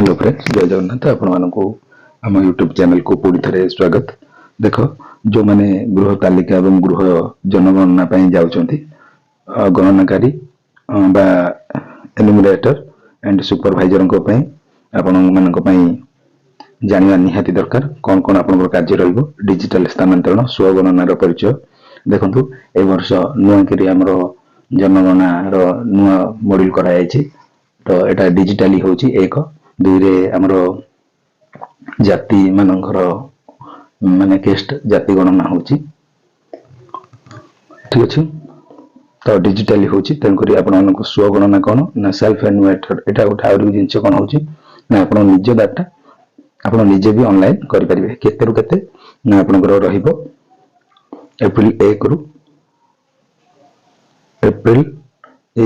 Hello friends, जय जगन्नाथ। आपको आम यूट्यूब चैनल को पुणी थे स्वागत। देख जो मैंने गृह तालिका और गृह जनगणना जाऊँच गणनाकारी एनुमरेटर एंड सुपरभाइजर आपण जाना निहाती दरकार कौन कौन आप कार्य डिजिटल स्थानांतरण स्वगणनार परिचय। देखु ए वर्ष नुआकरी आमर जनगणनार नुआ मॉड्यूल कराई तो यहाँ डिजिटाली होची एक दुई रे आमर जाति मानकर माने केस्ट जाति गणना होची। ठीक अच्छे तो डिजिटाली होची तेणुकरी आपण स्वगणना कौन ना सेल्फ एनुमरेटर एटा गोटे आउरी जिनस कौन होची ना आपण निज डाटा आप निजे भी ऑनलाइन करें केते रु केते ना आपनकर रहिबो एप्रिल 1 रु एप्रिल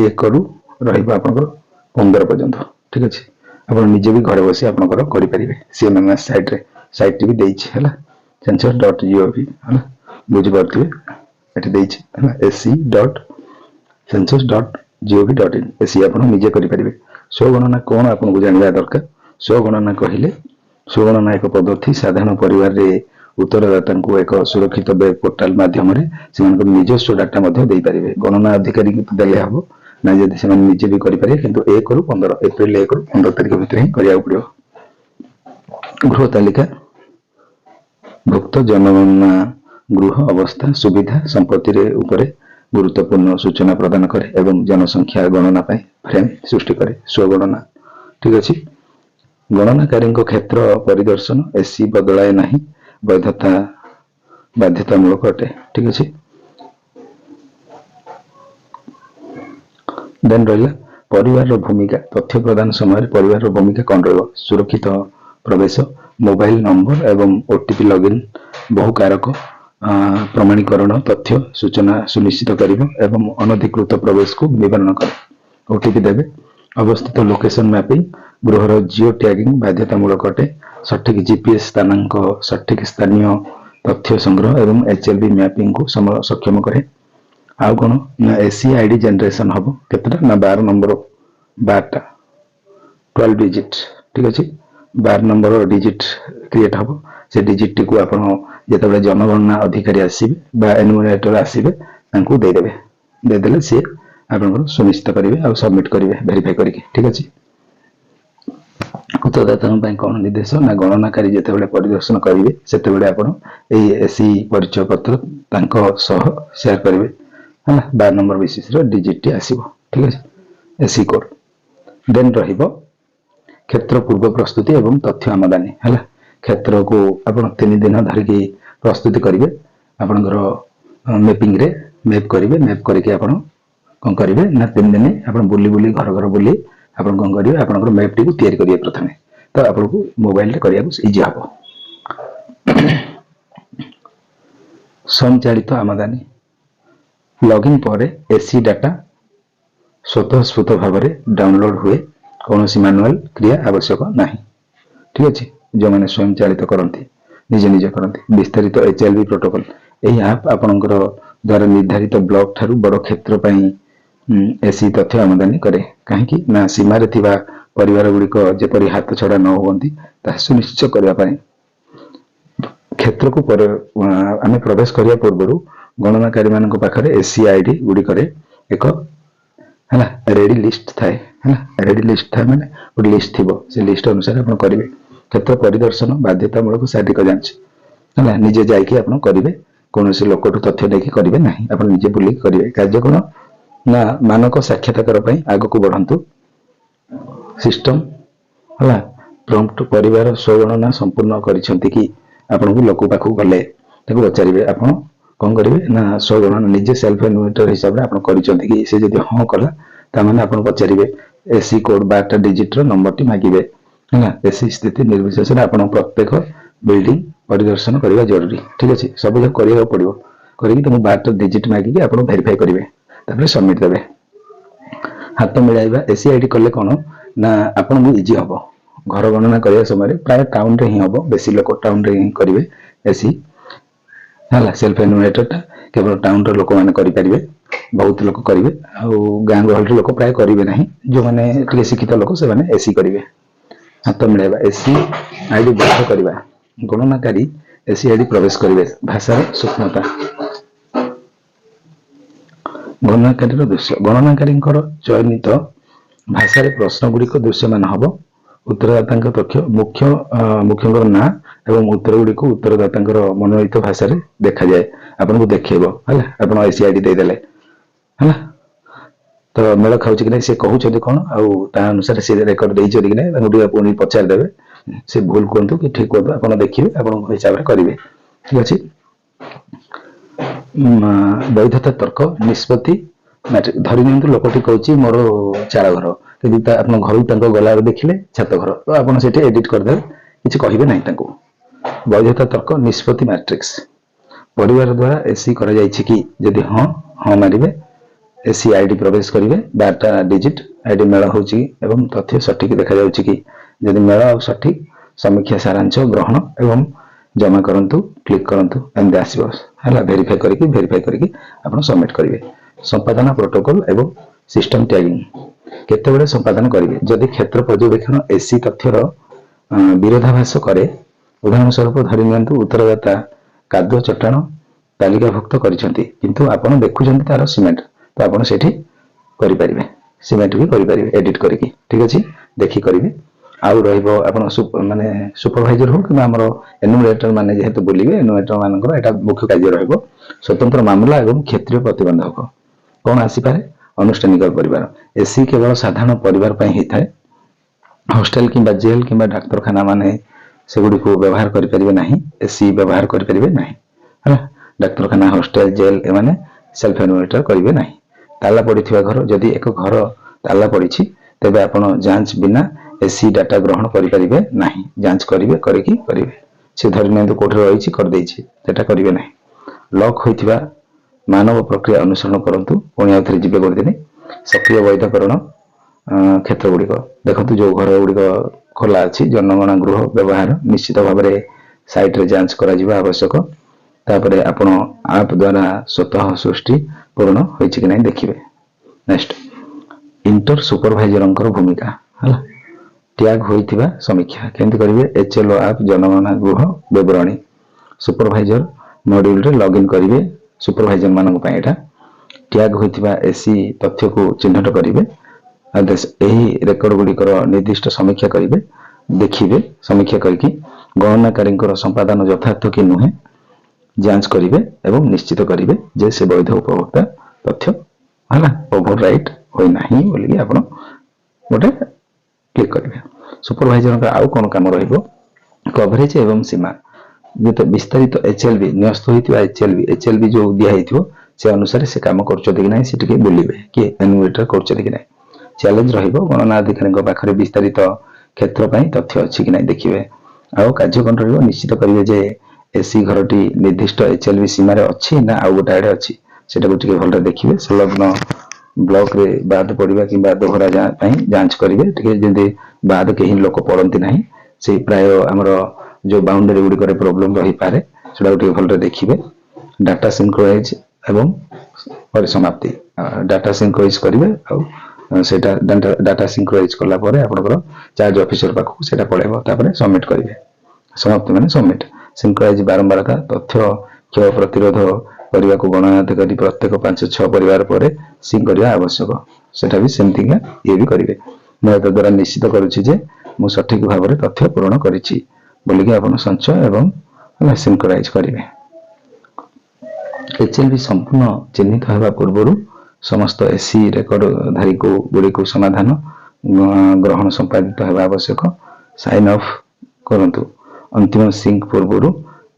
1 रु रहिबो आपनकर 15 पर्यंत। ठीक अच्छे आप निजे भी घर बसी आपनकर करें सीएमएमएस साइट भी देछि हला census.gov हला बुझि परथिबे एठी देछि हला sc.census.gov.in एसी आप निजे करें। स्वगणना कौन आपको जानवा दरकार। स्वगणना कहले स्वगणना एक पद्धति साधारण परिवार रे उत्तरदाता को एक सुरक्षित वेब पोर्टाल माध्यम निजस्व डाटा दे पारे। गणना अधिकारी देले हम ना जदि से निजे भी करें किंतु 1 रु 15 एप्रिल 1 रु 15 तारिख भितर ही करिया पड़ियो। गृह तालिका भुक्त जनगणना गृह अवस्था सुविधा संपत्ति रे उपरे गुरुत्वपूर्ण सूचना प्रदान करे एवं जनसंख्या गणना पाए फ्रेम सृष्टि करे। स्वगणना ठीक अच्छे गणनाकारी क्षेत्र परिदर्शन एसी बदलाए नहीं वैधता बाध्यतामूलक अटे। ठीक अच्छे देन रहा परिवार भूमिका तथ्य प्रदान समय परिवार भूमिका कौन रहा। सुरक्षित प्रवेश मोबाइल नंबर एवं ओटीपी लॉगिन बहु कारक प्रमाणीकरण तथ्य सूचना सुनिश्चित करिबो एवं अनधिकृत प्रवेश को निवारण करे। ओटीपी देवे अवस्थित लोकेशन मैपिंग गृहर जियो टैगिंग बाध्यतामूलक अटे। सठिक जीपीएस स्थानांक सठिक स्थानीय तथ्य संग्रह एवं एचएलबी मैपिंग को सक्षम करे। आउ कौन ना एसी आईडी जनरेशन हम केतटा ना 12 नंबर 12 डिजिट। ठीक अच्छे 12 नंबर डिजिट क्रिएट हम से डिजिट को आप जो जनगणना अधिकारी आसवे बा एनुमरेटर आसवे देदेले सी आप सुनिश्चित करेंगे और सबमिट करेंगे वेरीफाई करके। ठीक अच्छे उत्तरदाता कौन निर्देश ना गणनाकारी जिते परिदर्शन करेंगे से एसी परिचय पत्र सेयार करेंगे है 12 नंबर विशेष डिजिट आसो। ठीक अच्छे एसी कोड देन रहिबो क्षेत्र पूर्व प्रस्तुति एवं तथ्य आमदानी है। क्षेत्र को आप 3 दिन धरिकी प्रस्तुति करेंगे आपंकर मैपिंग रे मैप करेंगे मैप करके आप कौन करेंगे ना 3 दिन आप बुली बुली घर घर बुली आप कौन करेंगे आपंकर मैप टी तैयारी करेंगे प्रथम तो आपको मोबाइल रे करिया इजी हम। स्वचालित आमदानी लॉगिन पर एसी डाटा स्वतःस्फूर्त भाव में डाउनलोड हुए कौन मैनुअल क्रिया आवश्यक नहीं। ठीक अच्छे जो मैंने स्वयं चालित करती निजे निजे करती विस्तारित एचएलबी प्रोटोकॉल यही आप आपणकर द्वारा निर्धारित ब्लॉक ठारू बड़ क्षेत्र एसी तथ्य आमदानी करे कहीं ना सीमार थिबा परिवार गुड़िक जेपरी हाथ छड़ा न होती सुनिश्चित करने क्षेत्र को आम प्रवेश करने पूर्व गणनाकारी मान पाखे एसी आईडी गुड़िक एक है रेडी लिस्ट थाए रेडी लिस्ट थाए मैंने गोटे लिस्ट थी से लिस्ट अनुसार आप करेंगे। क्षेत्र परिदर्शन बाध्यतामूलक शारीरिक जांच है निजे जाकि आप करेंगे कौन लोक तथ्य देखिए करेंगे ना आप निजे बुल करेंगे कार्य कौन ना मानक साक्षात्कार आग को बढ़ातु सिस्टम है प्रॉम्प्ट परिवार स्वगणना संपूर्ण करिसेंति कि आपन को लोक पाखु गले ताको पचारिबे आप कौन करेंगे ना स्वगणना निजे सेल्फ एनुमरेटर हिसाब से आप करिसेंति कि से जदि हाँ कला तामाने आप पचारिबे एसी कोड 12 डिजिट रो नंबर टी मागिबे है एसी स्थिति निर्विशेष आप प्रत्येक बिल्डिंग परिदर्शन करने जरूरी। ठीक अच्छे सब जब करने पड़ो करके तुम 12 डिजिट मागिक आप वेरीफाई करेंगे सबमिट देवे। हाथ मिलाइबा एसी आईडी कले कौन ना आपन इजी हम घर गणना करने समय प्राय टाउन रे ही हम बेसी लोक टाउन रे ही करेंगे एसी है सेल्फ एनुमरेटरटा केवल टाउन रो लोक मैंने करेंगे बहुत लोक करेंगे गाँ गहल लोक प्राय करेंगे ना जो मैंने शिक्षित लोक से एसी करेंगे ହାତ ମିଳାଇବା, ଏସି ଆଇଡି ବନ୍ଦ କରିବା, ଗଣନାକାରୀ ଏସି ଆଇଡି ପ୍ରବେଶ କରିବେ, ଭାଷାର ସୂକ୍ଷ୍ମତା, ଗଣନାକାରୀର ଦୃଶ୍ୟ, ଗଣନାକାରୀଙ୍କର ଚୟନିତ ଭାଷାରେ ପ୍ରଶ୍ନ ଗୁଡିକ ଦୃଶ୍ୟମାନ ହବ, ଉତ୍ତରଦାତାଙ୍କ ତଥ୍ୟ ମୁଖ୍ୟଙ୍କର ନାଁ ଏବଂ ଉତ୍ତର ଗୁଡିକୁ ଉତ୍ତରଦାତାଙ୍କର ମନୋନୀତ ଭାଷାରେ ଦେଖାଯାଏ, ଆପଣଙ୍କୁ ଦେଖେଇବ ହେଲା, ଆପଣ ଏସି ଆଇଡି ଦେଇଦେଲେ ହେଲା, ତ ମେଳ ଖାଉଛି କି ନାହିଁ ସେ କହୁଛନ୍ତି କଣ ଆଉ ତା ଅନୁସାରେ ସେ ରେକର୍ଡ ଦେଇଛନ୍ତି କି ନାହିଁ ତାଙ୍କୁ ଟିକେ ପୁଣି ପଚାରିଦେବେ, ସେ ଭୁଲ କୁହନ୍ତୁ କି ଠିକ କୁହନ୍ତୁ ଆପଣ ଦେଖିବେ ଆପଣଙ୍କ ହିସାବରେ କରିବେ, ଠିକ ଅଛି। ବୈଧତା ତର୍କ ନିଷ୍ପତ୍ତି ମ୍ୟାଟ୍ରିକ, ଧରି ନିଅନ୍ତୁ ଲୋକଟି କହୁଛି ମୋର ଚାଳ ଘର, କିନ୍ତୁ ଆପଣ ଘରକୁ ତାଙ୍କ ଗଲାବେଳେ ଦେଖିଲେ ଛାତ ଘର, ତ ଆପଣ ସେଠି ଏଡିଟ୍ କରିଦେବେ, କିଛି କହିବେ ନାହିଁ ତାଙ୍କୁ। ବୈଧତା ତର୍କ ନିଷ୍ପତ୍ତି ମ୍ୟାଟ୍ରିକ୍ସ, ପରିବାର ଦ୍ୱାରା ଏସି କରାଯାଇଛି କି, ଯଦି ହଁ ହଁ ମାରିବେ, ଏସି ଆଇଡି ପ୍ରବେଶ କରିବେ, 12ଟା ଡିଜିଟ୍ ଆଇଡି ମେଳ ହେଉଛି ଏବଂ ତଥ୍ୟ ସଠିକ ଦେଖାଯାଉଛି କି, ଯଦି ମେଳ ଆଉ ସଠିକ, ସମୀକ୍ଷା ସାରାଂଶ ଗ୍ରହଣ ଏବଂ ଜମା କରନ୍ତୁ, କ୍ଲିକ୍ କରନ୍ତୁ, ଏମିତି ଆସିବ ହେଲା, ଭେରିଫାଇ କରିକି ଆପଣ ସବମିଟ୍ କରିବେ। ସମ୍ପାଦନା ପ୍ରୋଟୋକଲ ଏବଂ ସିଷ୍ଟମ ଟ୍ୟାଗିଂ, କେତେବେଳେ ସମ୍ପାଦନ କରିବେ, ଯଦି କ୍ଷେତ୍ର ପର୍ଯ୍ୟବେକ୍ଷଣ ଏସି ତଥ୍ୟର ବିରୋଧାଭାସ କରେ, ଉଦାହରଣ ସ୍ୱରୂପ ଧରି ନିଅନ୍ତୁ ଉତ୍ତରଦାତା କାଦୁଅ ଚଟାଣ ତାଲିକାଭୁକ୍ତ କରିଛନ୍ତି କିନ୍ତୁ ଆପଣ ଦେଖୁଛନ୍ତି ତାର ସିମେଣ୍ଟ, ତ ଆପଣ ସେଠି କରିପାରିବେ, ସିମେଣ୍ଟ ବି କରିପାରିବେ ଏଡିଟ୍ କରିକି, ଠିକ ଅଛି, ଦେଖି କରିବେ। ଆଉ ରହିବ ଆପଣ ମାନେ ସୁପରଭାଇଜର ହଉ କିମ୍ବା ଆମର ଏନୁମରେଟର ମାନେ ଯେହେତୁ ବୁଲିବେ, ଏନୁମରେଟର ମାନଙ୍କର ଏଟା ମୁଖ୍ୟ କାର୍ଯ୍ୟ ରହିବ। ସ୍ୱତନ୍ତ୍ର ମାମଲା ଏବଂ କ୍ଷେତ୍ରୀୟ ପ୍ରତିବନ୍ଧକ କଣ ଆସିପାରେ, ଅନୁଷ୍ଠାନିକ ପରିବାର, ଏସି କେବଳ ସାଧାରଣ ପରିବାର ପାଇଁ ହେଇଥାଏ, ହଷ୍ଟେଲ କିମ୍ବା ଜେଲ କିମ୍ବା ଡାକ୍ତରଖାନା ମାନେ ସେଗୁଡିକୁ ବ୍ୟବହାର କରିପାରିବେ ନାହିଁ, ଏସି ବ୍ୟବହାର କରିପାରିବେ ନାହିଁ ହେଲା, ଡାକ୍ତରଖାନା ହଷ୍ଟେଲ ଜେଲ ଏମାନେ ସେଲ୍ଫ ଏନୁମରେଟର କରିବେ ନାହିଁ। ତାଲା ପଡିଥିବା ଘର, ଯଦି ଏକ ଘର ତାଲା ପଡିଛି ତେବେ ଆପଣ ଯାଞ୍ଚ ବିନା ଏସି ଡାଟା ଗ୍ରହଣ କରିପାରିବେ ନାହିଁ, ଯାଞ୍ଚ କରିକି କରିବେ, ସେ ଧରି ନିଅନ୍ତୁ କୋଉଠି ରହିଛି କରିଦେଇଛି, ସେଟା କରିବେ ନାହିଁ। ଲକ୍ ହୋଇଥିବା ମାନବ ପ୍ରକ୍ରିୟା ଅନୁସରଣ କରନ୍ତୁ, ପୁଣି ଆଉ ଥରେ ଯିବେ କରିଦେଲେ, ସକ୍ରିୟ ବୈଧକରଣ କ୍ଷେତ୍ର ଗୁଡିକ ଦେଖନ୍ତୁ, ଯୋଉ ଘର ଗୁଡିକ ଖୋଲା ଅଛି, ଜନଗଣନା ଗୃହ ବ୍ୟବହାର ନିଶ୍ଚିତ ଭାବରେ ସାଇଟରେ ଯାଞ୍ଚ କରାଯିବା ଆବଶ୍ୟକ, ତାପରେ ଆପଣ ଆପ୍ ଦ୍ୱାରା ସ୍ୱତଃ ସୃଷ୍ଟି ପୂରଣ ହୋଇଛି କି ନାହିଁ ଦେଖିବେ। ନେକ୍ସଟ ଇଣ୍ଟର ସୁପରଭାଇଜରଙ୍କର ଭୂମିକା ହେଲା, ଟ୍ୟାଗ ହୋଇଥିବା ସମୀକ୍ଷା କେମିତି କରିବେ, HLO ଆପ୍ ଜନଗଣନା ଗୃହ ବିବରଣୀ, ସୁପରଭାଇଜର ମଡ୍ୟୁଲରେ ଲଗ୍ଇନ କରିବେ, ସୁପରଭାଇଜର ମାନଙ୍କ ପାଇଁ ଏଟା, ଟ୍ୟାଗ ହୋଇଥିବା ଏସି ତଥ୍ୟକୁ ଚିହ୍ନଟ କରିବେ, ଏହି ରେକର୍ଡ ଗୁଡିକର ନିର୍ଦ୍ଦିଷ୍ଟ ସମୀକ୍ଷା କରିବେ, ଦେଖିବେ, ସମୀକ୍ଷା କରିକି ଗଣନାକାରୀଙ୍କର ସମ୍ପାଦନ ଯଥାର୍ଥ କି ନୁହେଁ ଯାଞ୍ଚ କରିବେ ଏବଂ ନିଶ୍ଚିତ କରିବେ ଯେ ସେ ବୈଧ ଉପଭୋକ୍ତା ତଥ୍ୟ ହେଲା ଓଭର ରାଇଟ୍ ହୋଇନାହିଁ ବୋଲିକି ଆପଣ ଗୋଟେ କ୍ଲିକ୍ କରିବେ। ସୁପରଭାଇଜରଙ୍କ ଆଉ କଣ କାମ ରହିବ, କଭରେଜ ଏବଂ ସୀମା, ଯେତେ ବିସ୍ତାରିତ HLB ନ୍ୟସ୍ତ ହୋଇଥିବା HLB ଯୋଉ ଦିଆ ହେଇଥିବ ସେ ଅନୁସାରେ ସେ କାମ କରୁଛନ୍ତି କି ନାହିଁ ସେ ଟିକେ ବୁଲିବେ କି ଏନୁମରେଟର କରୁଛନ୍ତି କି ନାହିଁ। ଚ୍ୟାଲେଞ୍ଜ ରହିବ, ଗଣନା ଅଧିକାରୀଙ୍କ ପାଖରେ ବିସ୍ତାରିତ କ୍ଷେତ୍ର ପାଇଁ ତଥ୍ୟ ଅଛି କି ନାହିଁ ଦେଖିବେ। ଆଉ କାର୍ଯ୍ୟ କଣ ରହିବ, ନିଶ୍ଚିତ କରିବେ ଯେ ଏସି ଘରଟି ନିର୍ଦ୍ଦିଷ୍ଟ HLB ସୀମାରେ ଅଛି ନା ଆଉ ଗୋଟେ ଆଡେ ଅଛି, ସେଟାକୁ ଟିକେ ଭଲରେ ଦେଖିବେ। ସଂଲଗ୍ନ ବ୍ଲକରେ ବାଦ ପଡିବା କିମ୍ବା ଦୋହରା ପାଇଁ ଯାଞ୍ଚ କରିବେ, ଟିକେ ଯେମିତି ବାଦ କେହି ଲୋକ ପଡନ୍ତି ନାହିଁ, ସେଇ ପ୍ରାୟ ଆମର ଯୋଉ ବାଉଣ୍ଡରୀ ଗୁଡିକରେ ପ୍ରୋବ୍ଲେମ ରହିପାରେ ସେଟାକୁ ଟିକେ ଭଲରେ ଦେଖିବେ। ଡାଟା ସିନକ୍ରୋନାଇଜ ଏବଂ ପରିସମାପ୍ତି, ଡାଟା ସିନକ୍ରୋନାଇଜ କରିବେ, ଆଉ ସେଇଟା ଡାଟା ସିନକ୍ରୋନାଇଜ କଲା ପରେ ଆପଣଙ୍କର ଚାର୍ଜ ଅଫିସର ପାଖକୁ ସେଇଟା ପଳେଇବ, ତାପରେ ସବମିଟ କରିବେ, ସମାପ୍ତି ମାନେ ସବମିଟ। ସିନକ୍ରୋନାଇଜ ବାରମ୍ବାରତା, ତଥ୍ୟ କ୍ଷୟ ପ୍ରତିରୋଧ କରିବାକୁ ଗଣନାଧିକାରୀ ପ୍ରତ୍ୟେକ 5-6 ପରିବାର ପରେ ସିଙ୍କ କରିବା ଆବଶ୍ୟକ, ସେଟା ବି ସେମିତିକା ଇଏ ବି କରିବେ। ମୁଁ ଏତ ଦ୍ୱାରା ନିଶ୍ଚିତ କରୁଛି ଯେ ମୁଁ ସଠିକ ଭାବରେ ତଥ୍ୟ ପୂରଣ କରିଛି ବୋଲିକି ଆପଣ ସଞ୍ଚୟ ଏବଂ ସିନକ୍ରୋନାଇଜ କରିବେ। HLB ସମ୍ପୂର୍ଣ୍ଣ ଚିହ୍ନିତ ହେବା ପୂର୍ବରୁ ସମସ୍ତ ଏସି ରେକର୍ଡ ଧାରୀକୁ ଗୁଡ଼ିକୁ ସମାଧାନ ଗ୍ରହଣ ସମ୍ପାଦିତ ହେବା ଆବଶ୍ୟକ। ସାଇନ ଅଫ୍ କରନ୍ତୁ, ଅନ୍ତିମ ସିଙ୍କ ପୂର୍ବରୁ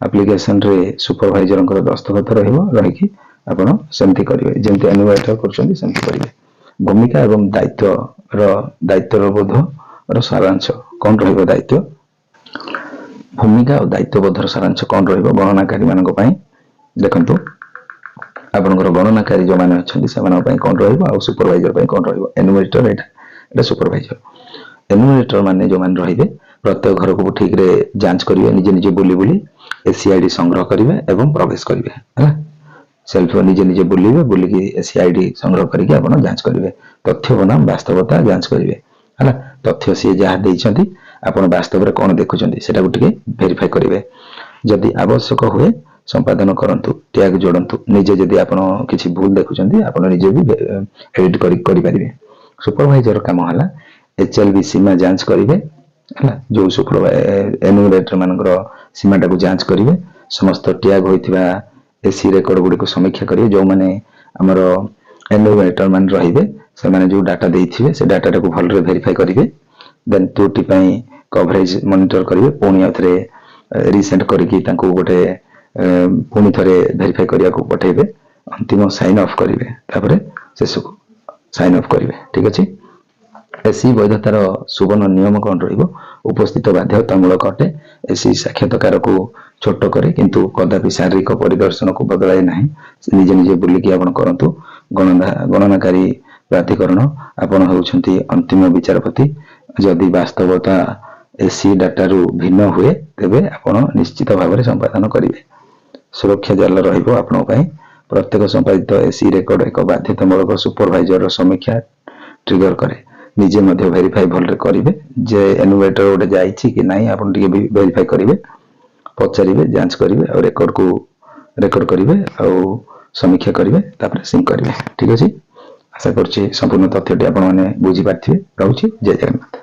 ଆପ୍ଲିକେସନରେ ସୁପରଭାଇଜରଙ୍କର ଦସ୍ତଖତ ରହିକି ଆପଣ ସେମିତି କରିବେ, ଯେମିତି ଏନୁମରେଟର କରୁଛନ୍ତି ସେମିତି କରିବେ। ଭୂମିକା ଏବଂ ଦାୟିତ୍ୱର ବୋଧର ସାରାଂଶ କଣ ରହିବ, ଦାୟିତ୍ୱ ଭୂମିକା ଓ ଦାୟିତ୍ୱବୋଧର ସାରାଂଶ କଣ ରହିବ ଗଣନାକାରୀ ମାନଙ୍କ ପାଇଁ ଦେଖନ୍ତୁ। ଆପଣଙ୍କର ଗଣନାକାରୀ ଯୋଉମାନେ ଅଛନ୍ତି ସେମାନଙ୍କ ପାଇଁ କଣ ରହିବ ଆଉ ସୁପରଭାଇଜର ପାଇଁ କଣ ରହିବ। ଏନୁମରେଟର ଏଟା ସୁପରଭାଇଜର। ଏନୁମରେଟର ମାନେ ଯୋଉମାନେ ରହିବେ ପ୍ରତ୍ୟେକ ଘରକୁ ଠିକରେ ଯାଞ୍ଚ କରିବେ, ନିଜେ ବୁଲି ଏସି ଆଇଡି ସଂଗ୍ରହ କରିବେ ଏବଂ ପ୍ରବେଶ କରିବେ ହେଲା। ସେଲ୍ଫ ନିଜେ ବୁଲିକି ଏସି ଆଇଡି ସଂଗ୍ରହ କରିକି ଆପଣ ଯାଞ୍ଚ କରିବେ। ତଥ୍ୟ ବନାମ ବାସ୍ତବତା ଯାଞ୍ଚ କରିବେ ହେଲା। ତଥ୍ୟ ସିଏ ଯାହା ଦେଇଛନ୍ତି ଆପଣ ବାସ୍ତବରେ କ'ଣ ଦେଖୁଛନ୍ତି ସେଟାକୁ ଟିକେ ଭେରିଫାଏ କରିବେ। ଯଦି ଆବଶ୍ୟକ ହୁଏ ସମ୍ପାଦନ କରନ୍ତୁ, ଟ୍ୟାଗ ଯୋଡ଼ନ୍ତୁ। ନିଜେ ଯଦି ଆପଣ କିଛି ଭୁଲ ଦେଖୁଛନ୍ତି ଆପଣ ନିଜେ ବି ଏଡିଟ୍ କରିପାରିବେ। ସୁପରଭାଇଜର କାମ ହେଲା HLB ସୀମା ଯାଞ୍ଚ କରିବେ ହେଲା, ଯେଉଁ ଏନୁମରେଟର ମାନଙ୍କର ସୀମାଟାକୁ ଯାଞ୍ଚ କରିବେ। ସମସ୍ତ ଟ୍ୟାଗ ହୋଇଥିବା ଏସି ରେକର୍ଡ ଗୁଡ଼ିକୁ ସମୀକ୍ଷା କରିବେ। ଯେଉଁମାନେ ଆମର ଏନୁମରେଟର ମାନେ ରହିବେ ସେମାନେ ଯେଉଁ ଡାଟା ଦେଇଥିବେ ସେ ଡାଟାଟାକୁ ଭଲରେ ଭେରିଫାଇ କରିବେ। ଦେନ୍ ତ୍ରୁଟି ପାଇଁ କଭରେଜ ମନିଟର କରିବେ। ପୁଣି ଆଉ ଥରେ ରିସେଣ୍ଡ କରିକି ତାଙ୍କୁ ଗୋଟେ ପୁଣି ଥରେ ଭେରିଫାଇ କରିବାକୁ ପଠାଇବେ। ଅନ୍ତିମ ସାଇନ୍ ଅଫ୍ କରିବେ, ତାପରେ ଶେଷକୁ ସାଇନ୍ ଅଫ୍ କରିବେ। ଠିକ୍ ଅଛି। ଏସି ବୈଧତାର ସୁବର୍ଣ୍ଣ ନିୟମ କ'ଣ ରହିବ? ଉପସ୍ଥିତ ବାଧ୍ୟତାମୂଳକ ଅଟେ। ଏସି ସାକ୍ଷାତକାରକୁ ଛୋଟ କରେ କିନ୍ତୁ କଦାପି ଶାରୀରିକ ପରିଦର୍ଶନକୁ ବଦଳାଏ ନାହିଁ। ନିଜେ ନିଜେ ବୁଲିକି ଆପଣ କରନ୍ତୁ। ଗଣନାକାରୀ ପ୍ରାଧିକରଣ, ଆପଣ ହେଉଛନ୍ତି ଅନ୍ତିମ ବିଚାରପତି। ଯଦି ବାସ୍ତବତା ଏସି ଡାଟାରୁ ଭିନ୍ନ ହୁଏ ତେବେ ଆପଣ ନିଶ୍ଚିତ ଭାବରେ ସମ୍ପାଦନ କରିବେ। ସୁରକ୍ଷା ଜାଲ ରହିବ ଆପଣଙ୍କ ପାଇଁ। ପ୍ରତ୍ୟେକ ସମ୍ପାଦିତ ଏସି ରେକର୍ଡ ଏକ ବାଧ୍ୟତାମୂଳକ ସୁପରଭାଇଜରର ସମୀକ୍ଷା ଟ୍ରିଗର କରେ। ନିଜେ ମଧ୍ୟ ଭେରିଫାଇ ଭଲରେ କରିବେ ଯେ ଏନୁମରେଟର ଗୋଟେ ଯାଇଛି କି ନାହିଁ ଆପଣ ଟିକେ ଭେରିଫାଇ କରିବେ, ପଚାରିବେ, ଯାଞ୍ଚ କରିବେ ଆଉ ରେକର୍ଡ କରିବେ ଆଉ ସମୀକ୍ଷା କରିବେ, ତାପରେ ସିଙ୍କ୍ କରିବେ। ଠିକ୍ ଅଛି। ଆଶା କରୁଛି ସମ୍ପୂର୍ଣ୍ଣ ତଥ୍ୟଟି ଆପଣମାନେ ବୁଝିପାରିଥିବେ। ରହୁଛି। ଜୟ ଜଗନ୍ନାଥ।